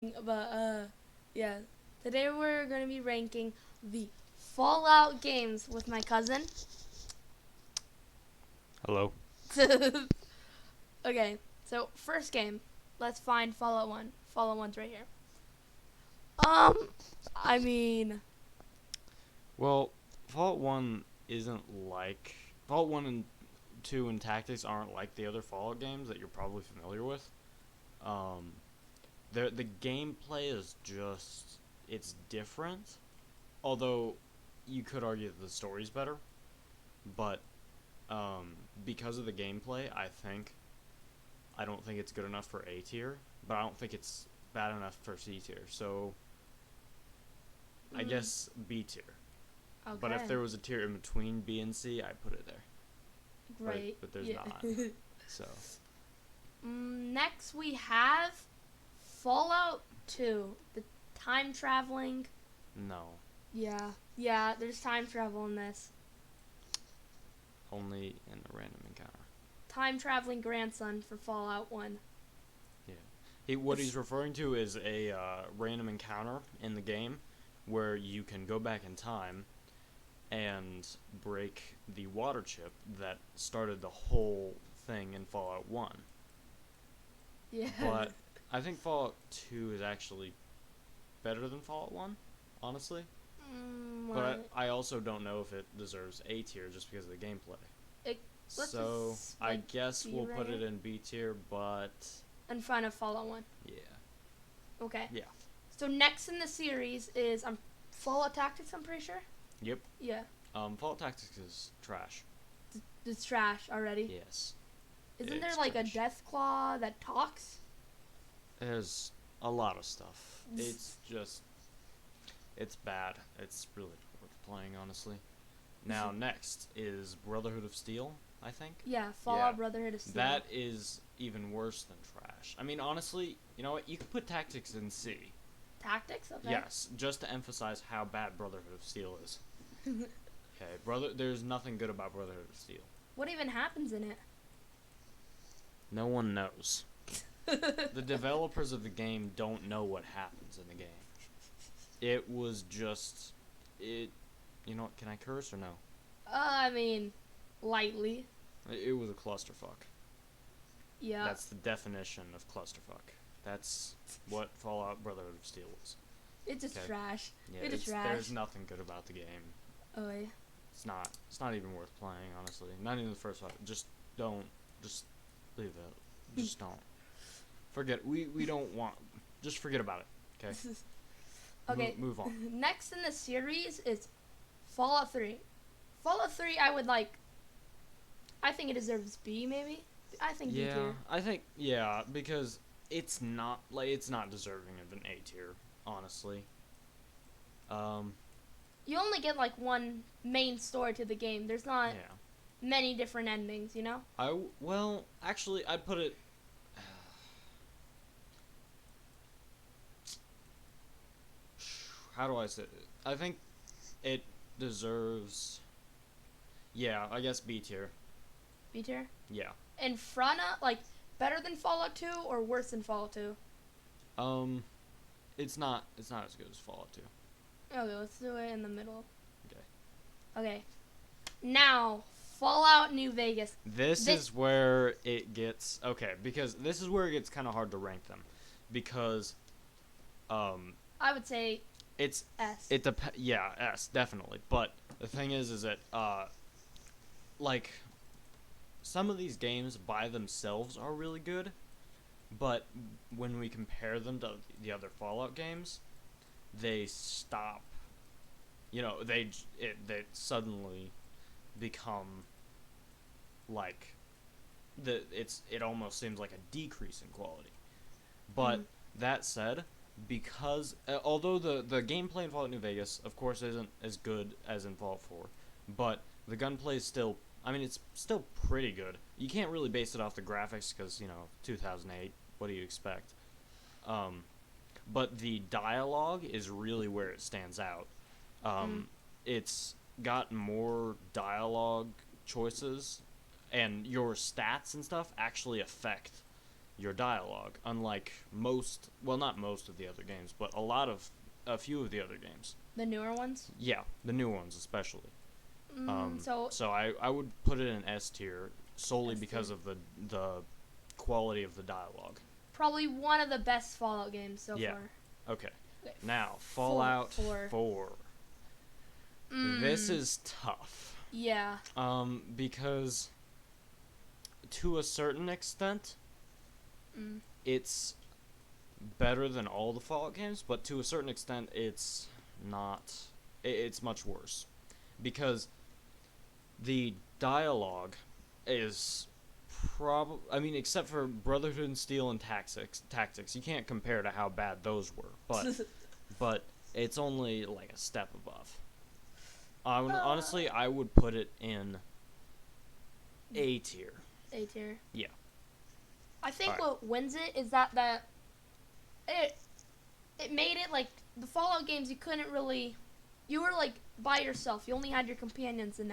But yeah. Today we're gonna be ranking the Fallout games with my cousin. Hello. Okay, so first game. Let's find Fallout 1. Fallout 1's right here. Um, I mean, Well, Fallout 1 isn't like. Fallout 1 and 2 and Tactics aren't like the other Fallout games that you're probably familiar with. Um, the gameplay is just. It's different. Although, you could argue that the story's better. But, because of the gameplay, I don't think it's good enough for A tier. But I don't think it's bad enough for C tier. So, I mm, guess B tier. But if okay, there was a tier in between B and C, I'd put it there. But great. but there's Yeah. not. So Next we have Fallout 2, the time traveling. no, Yeah, there's time travel in this. only in a random encounter. Time traveling grandson for Fallout 1. Yeah. What he's referring to is a random encounter in the game where you can go back in time and break the water chip that started the whole thing in Fallout 1. Yeah. But I think Fallout 2 is actually better than Fallout 1, honestly. But Well, I also don't know if it deserves A tier just because of the gameplay. it, let's So just I like guess B we'll put rate it it in B tier, but and find a Fallout 1. yeah, Okay. yeah, So next in the series is Fallout Tactics. I'm pretty sure. yep. Yeah. Fallout Tactics is trash. It's trash already. Yes, Isn't there it's like a trash. Death Claw that talks? There's a lot of stuff. It's bad. It's really not worth playing, honestly. Now next is Brotherhood of Steel. I think. Yeah, Yeah, Fallout Brotherhood of Steel. that is even worse than trash. I mean, honestly, you know what? You could put Tactics in C. Tactics. Okay. Yes, just to emphasize how bad Brotherhood of Steel is. Okay, there's nothing good about Brotherhood of Steel. What even happens in it? No one knows. The developers of the game don't know what happens in the game. It was just it. You know what? Can I curse or no? I mean, lightly. It was a clusterfuck. Yeah. That's the definition of clusterfuck. That's what Fallout Brotherhood of Steel was. It's just Okay. trash. Yeah, It is trash. there's nothing good about the game. Oh yeah. It's not even worth playing, honestly. Not even the first one. Just don't. Just leave it. Just don't. Forget. We don't want. Just forget about it. Okay. Okay. Move on. Next in the series is Fallout 3. Fallout 3, I would like. I think it deserves B, maybe. I think B Yeah, tier. I think because it's not deserving of an A tier, honestly. Um, You only get like one main story to the game. There's not yeah. many different endings, you know? Well, actually, I'd put it. How do I say it? I think it deserves. Yeah, I guess B tier. B tier. Yeah. In front of, like, better than Fallout 2 or worse than Fallout 2? Um, it's not as good as Fallout 2. Okay, let's do it in the middle. Okay. Okay. Now, Fallout New Vegas. This is where it gets okay because this is where it gets kind of hard to rank them because um I would say it's S. yeah, S definitely. But the thing is that like some of these games by themselves are really good, but when we compare them to the other Fallout games, they stop. You know, they suddenly become like it almost seems like a decrease in quality. But that said, because although the gameplay in Fallout New Vegas, of course, isn't as good as in Fallout 4, but the gunplay is still. I mean, it's still pretty good. You can't really base it off the graphics because 2008. What do you expect? Um, but the dialogue is really where it stands out. Mm. It's got more dialogue choices, and your stats and stuff actually affect your dialogue, unlike not most of the other games, but a few of the other games. The newer ones. Yeah, the new ones especially. So I would put it in S tier solely S because tier. of the quality of the dialogue. probably one of the best Fallout games so Yeah. far. Okay. Okay, Now, Fallout four. 4. This is tough. Yeah. Because to a certain extent, it's better than all the Fallout games, but to a certain extent, it's not. It's much worse. Because the dialogue is except for Brotherhood and Steel and Tactics, you can't compare to how bad those were. But it's only like a step above. Honestly, I would put it in A tier. A tier. Yeah. I think Alright. what wins it is that it made it like the Fallout games. You were like by yourself. You only had your companions and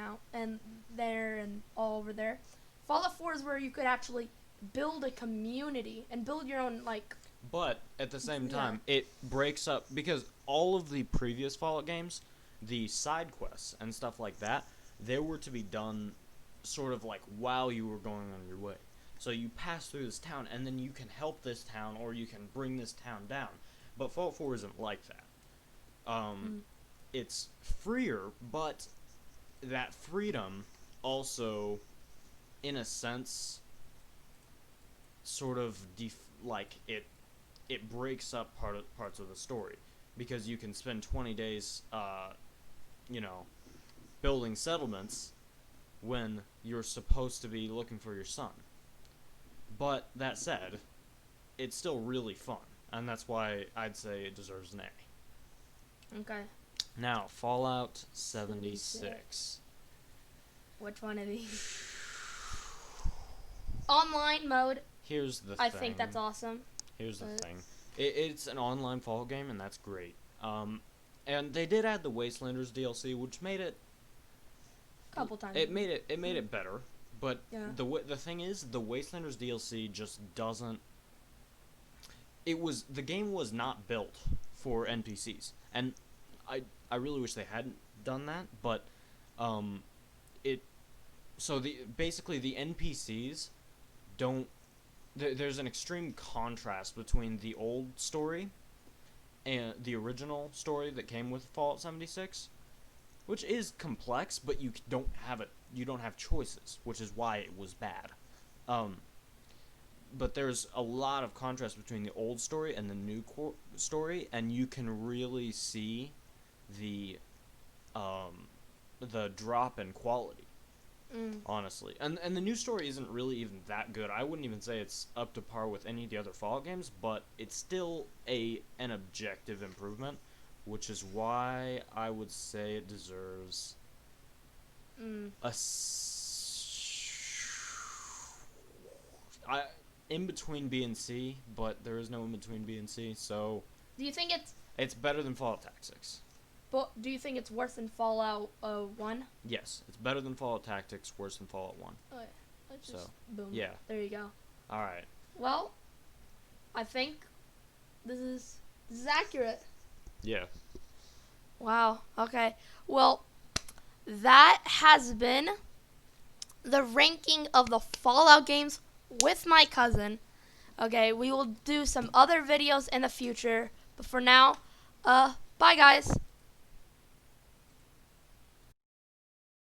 all over there. Fallout 4 is where you could actually build a community and build your own like. But at the same time, it breaks up because all of the previous Fallout games, the side quests and stuff like that, they were to be done sort of like while you were going on your way. So you pass through this town and then you can help this town or you can bring this town down. But Fallout 4 isn't like that. It's freer, but that freedom also, in a sense, sort of it breaks up parts of the story because you can spend 20 days, building settlements when you're supposed to be looking for your son. But that said, it's still really fun, and that's why I'd say it deserves an A. Okay. Now, Fallout 76. Which one of these? Online mode. Here's the thing. I think that's awesome. Here's the thing. It's an online Fallout game, and that's great. And they did add the Wastelanders DLC, which made it. Couple times. It made it better, but Yeah. the thing is, the Wastelanders DLC just doesn't. The game was not built for NPCs, and I really wish they hadn't done that, but basically the NPCs don't. There's an extreme contrast between the old story and the original story that came with Fallout 76, which is complex, but you don't have choices, which is why it was bad. But there's a lot of contrast between the old story and the new story, and you can really see the drop in quality. Honestly, and the new story isn't really even that good. I wouldn't even say it's up to par with any of the other Fallout games, but it's still an objective improvement, which is why I would say it deserves in between B and C, but there is no in between B and C, so Do you think it's better than Fallout Tactics. do you think it's worse than Fallout 1? Yes, it's better than Fallout Tactics, worse than Fallout 1. Okay. Let's just So, boom. yeah. There you go. All right. Well, I think this is accurate. Yeah. Wow. Okay. Well, that has been the ranking of the Fallout games with my cousin. Okay, we will do some other videos in the future, but for now, bye guys.